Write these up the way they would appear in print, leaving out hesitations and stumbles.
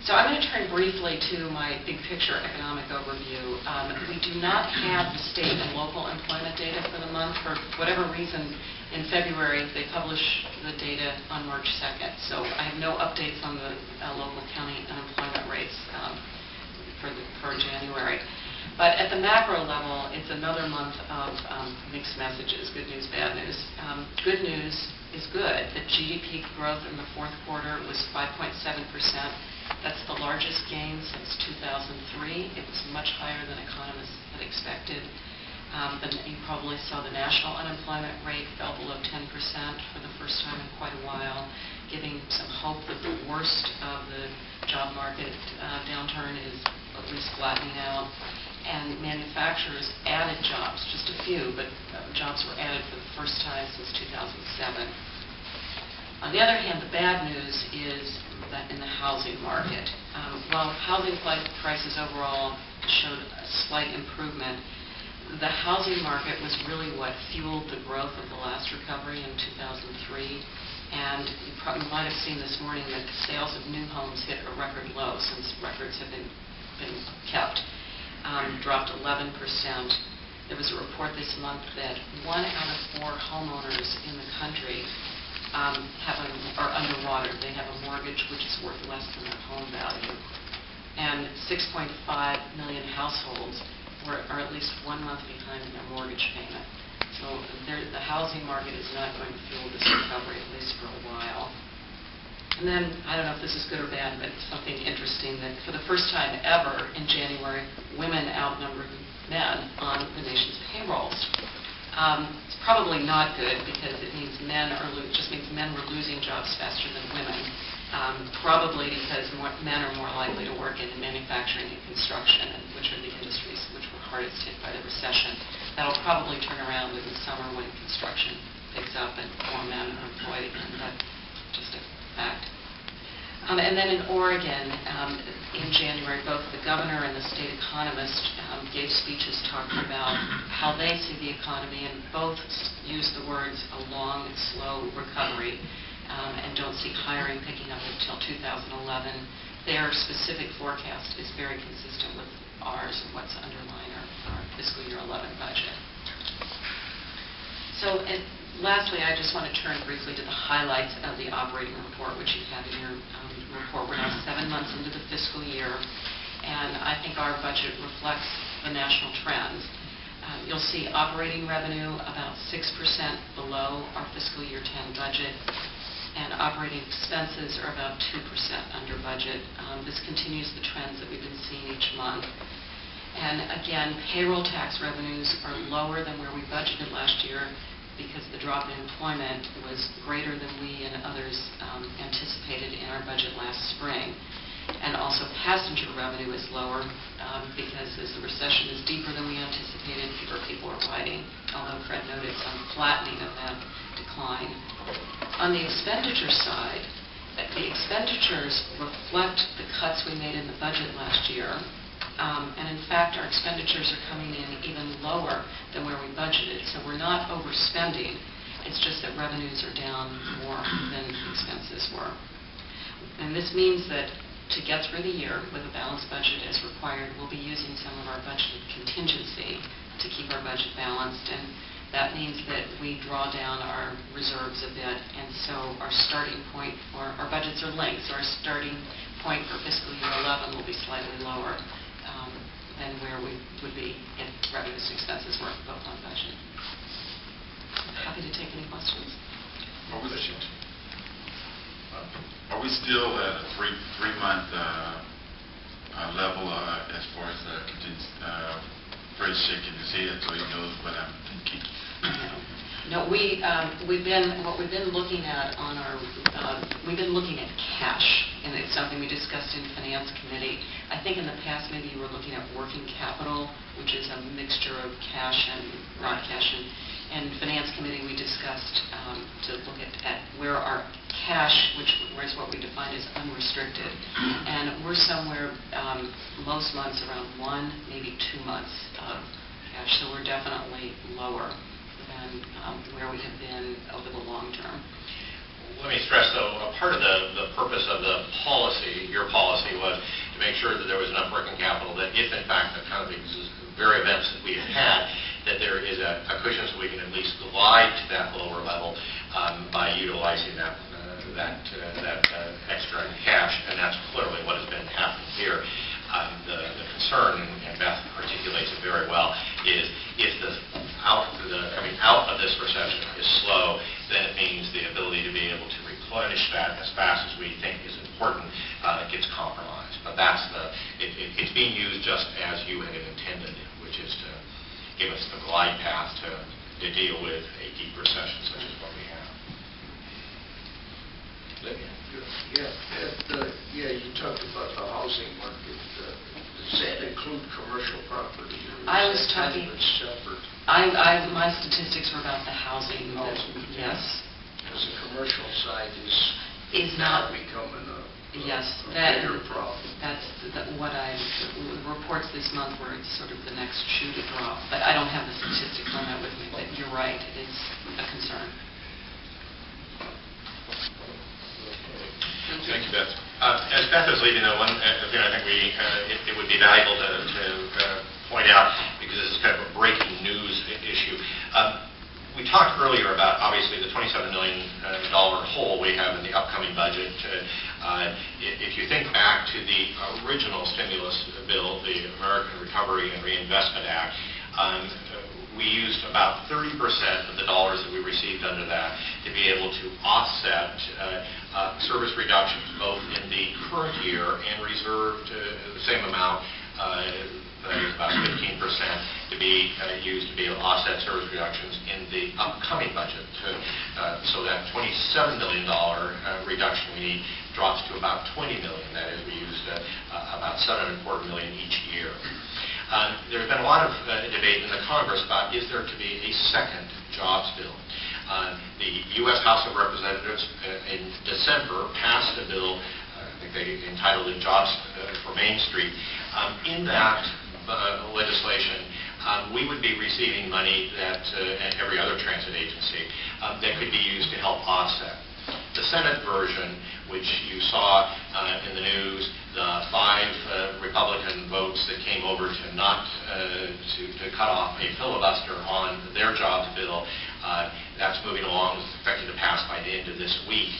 So I'm going to turn briefly to my big picture economic overview. We do not have the state and local employment data for the month. For whatever reason, in February, they publish the data on March 2nd. So I have no updates on the local county unemployment rates for January. But at the macro level, it's another month of mixed messages, good news, bad news. Good news is good. The GDP growth in the fourth quarter was 5.7%. That's the largest gain since 2003. It was much higher than economists had expected. You probably saw the national unemployment rate fell below 10% for the first time in quite a while, giving some hope that the worst of the job market downturn is at least flattening out. And manufacturers added jobs, just a few, but jobs were added for the first time since 2007. On the other hand, the bad news is that in the housing market. While housing prices overall showed a slight improvement, the housing market was really what fueled the growth of the last recovery in 2003. And you probably might have seen this morning that sales of new homes hit a record low since records have been kept. Dropped 11%. There was a report this month that 1 out of 4 homeowners in the country are underwater. They have a mortgage which is worth less than their home value. And 6.5 million households are at least 1 month behind in their mortgage payment. So the housing market is not going to fuel this recovery, at least for a while. And then, I don't know if this is good or bad, but something interesting that for the first time ever in January, women outnumbered men on the nation's payrolls. It's probably not good because it means men were losing jobs faster than women. Probably because men are more likely to work in manufacturing and construction, which are the industries which were hardest hit by the recession. That'll probably turn around in the summer when construction picks up and more men are employed again. That's just a fact. And then in Oregon, in January, both the governor and the state economist gave speeches talking about how they see the economy, and both used the words a long, slow recovery, and don't see hiring picking up until 2011. Their specific forecast is very consistent with ours and what's underlying our fiscal year 11 budget. So lastly, I just want to turn briefly to the highlights of the operating report, which you have in your report. We're now 7 months into the fiscal year, and I think our budget reflects the national trends. You'll see operating revenue about 6% below our fiscal year 10 budget, and operating expenses are about 2% under budget. This continues the trends that we've been seeing each month. And again, payroll tax revenues are lower than where we budgeted last year because the drop in employment was greater than we and others anticipated in our budget last spring. And also passenger revenue is lower because as the recession is deeper than we anticipated, fewer people are riding, although Fred noted some flattening of that decline. On the expenditure side, the expenditures reflect the cuts we made in the budget last year. And in fact, our expenditures are coming in even lower than where we budgeted. So we're not overspending. It's just that revenues are down more than expenses were. And this means that to get through the year with a balanced budget as required, we'll be using some of our budgeted contingency to keep our budget balanced. And that means that we draw down our reserves a bit. And so our starting point for our budgets are linked. So our starting point for fiscal year 11 will be slightly lower than where we would be if revenues and expenses were both on budget. Happy to take any questions. Are we still at a three-month level as far as Fred shaking his head so he knows what I'm thinking? No, we've been looking at we've been looking at cash, and it's something we discussed in Finance Committee. I think in the past maybe you were looking at working capital, which is a mixture of cash and not cash. And Finance Committee we discussed to look at where our cash, which is what we define as unrestricted, and we're somewhere most months around 1, maybe 2 months of cash. So we're definitely lower than where we have been over the long term. Let me stress, though, a part of the purpose of the policy, your policy, was had, that there is a cushion so we can at least glide to that lower level by utilizing that extra cash, and that's clearly what has been happening here. The concern, and Beth articulates it very well, is if the coming out of this recession is slow, then it means the ability to be able to replenish that as fast as we think is important gets compromised. But it's being used just as you had intended, which is to give us the glide path to deal with a deep recession such as what we have. You talked about the housing market. Does that include commercial property? I was talking. Separate? My statistics were about the housing. Yes. Because the commercial side is not becoming a bigger problem. That's what the reports this month where it's sort of the next shoe to drop. But I don't have the statistics on that with me. But you're right, it is a concern. Thank you, Beth. As Beth is leaving, one thing I think it would be valuable to point out, because this is kind of a breaking news issue. We talked earlier about, obviously, the $27 million hole we have in the upcoming budget. If you think back to the original stimulus bill, the American Recovery and Reinvestment Act, we used about 30% of the dollars that we received under that to be able to offset service reductions both in the current year and reserved the same amount, that is about 15%, to be used to be able to offset service reductions in the upcoming budget. So that $27 million reduction we need drops to about $20 million. That is, we used about $7.25 million each year. There's been a lot of debate in the Congress about, is there to be a second jobs bill? The U.S. House of Representatives in December passed a bill, I think they entitled it Jobs for Main Street. In that legislation, we would be receiving money and every other transit agency that could be used to help offset. The Senate version, which you saw in the news, the 5 Republican votes that came over to cut off a filibuster on their jobs bill, that's moving along, expected to pass by the end of this week.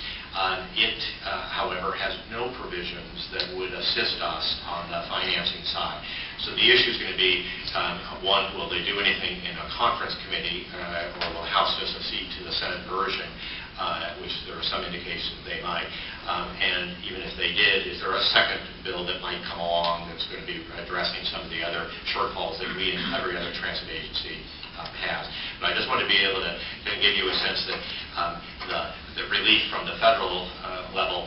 It, however, has no provisions that would assist us on the financing side. So the issue is going to be, one, will they do anything in a conference committee, or will the House just accede to the Senate version, which there are some indications they might. And even if they did, is there a second bill that might come along that's going to be addressing some of the other shortfalls that we and every other transit agency has? But I just want to be able to give you a sense that the relief from the federal level,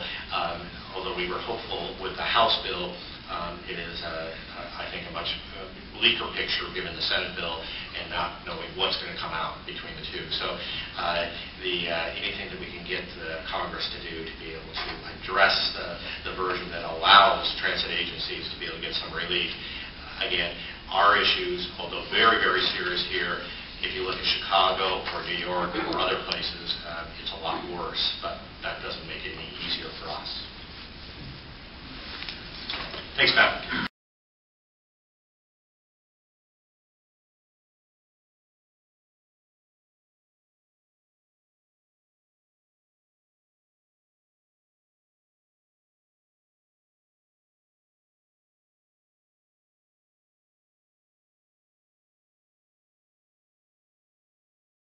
although we were hopeful with the House bill, it is, I think, a much bleaker picture given the Senate bill and not knowing what's going to come out between the two. So anything that we can get Congress to do to be able to address the version that allows transit agencies to be able to get some relief. Again, our issues, although very, very serious here, if you look at Chicago or New York or other places, it's a lot worse, but that doesn't make it any easier for us. Thanks, Matt.